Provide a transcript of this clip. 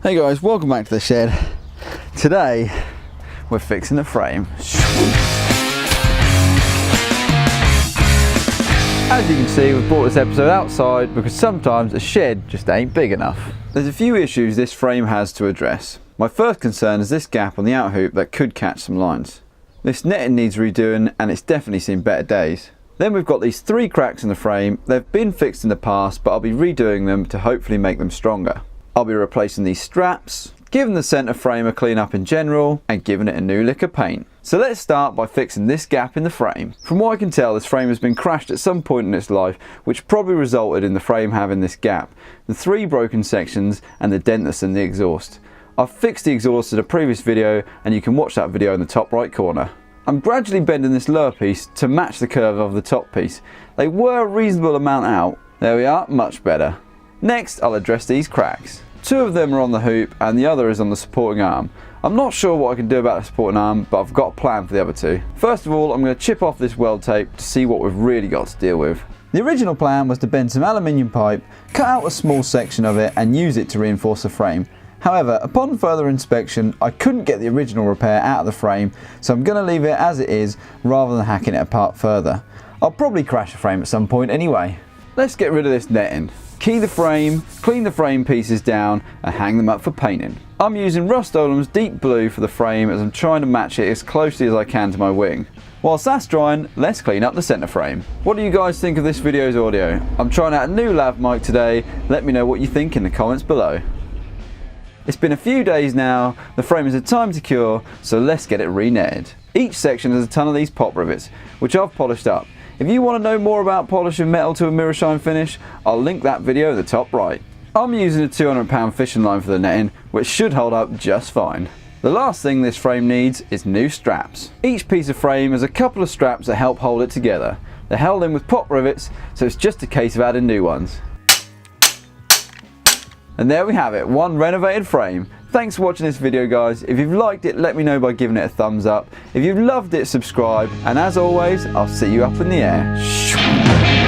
Hey guys, welcome back to the shed. Today we're fixing the frame. As you can see, we've brought this episode outside because sometimes a shed just ain't big enough. There's a few issues this frame has to address. My first concern is this gap on the out hoop that could catch some lines. This netting needs redoing and it's definitely seen better days. Then we've got these 3 cracks in the frame. They've been fixed in the past, but I'll be redoing them to hopefully make them stronger. I'll be replacing these straps, giving the centre frame a clean up in general, and giving it a new lick of paint. So let's start by fixing this gap in the frame. From what I can tell, this frame has been crashed at some point in its life, which probably resulted in the frame having this gap, the 3 broken sections and the dent that's in the exhaust. I've fixed the exhaust in a previous video and you can watch that video in the top right corner. I'm gradually bending this lower piece to match the curve of the top piece. They were a reasonable amount out. There we are, much better. Next, I'll address these cracks. 2 of them are on the hoop and the other is on the supporting arm. I'm not sure what I can do about the supporting arm, but I've got a plan for the other 2. First of all, I'm going to chip off this weld tape to see what we've really got to deal with. The original plan was to bend some aluminium pipe, cut out a small section of it and use it to reinforce the frame. However, upon further inspection, I couldn't get the original repair out of the frame, so I'm going to leave it as it is rather than hacking it apart further. I'll probably crash the frame at some point anyway. Let's get rid of this netting. Key the frame, clean the frame pieces down and hang them up for painting. I'm using Rust-Oleum's deep blue for the frame as I'm trying to match it as closely as I can to my wing. Whilst that's drying, let's clean up the centre frame. What do you guys think of this video's audio? I'm trying out a new lav mic today. Let me know what you think in the comments below. It's been a few days now, the frame has had time to cure, so let's get it re-netted. Each section has a ton of these pop rivets, which I've polished up. If you want to know more about polishing metal to a mirror shine finish, I'll link that video in the top right. I'm using a 200 £, fishing line for the netting, which should hold up just fine. The last thing this frame needs is new straps. Each piece of frame has a couple of straps that help hold it together. They're held in with pop rivets, so it's just a case of adding new ones. And there we have it, one renovated frame. Thanks for watching this video guys. If you've liked it, let me know by giving it a thumbs up. If you've loved it, subscribe. And as always, I'll see you up in the air.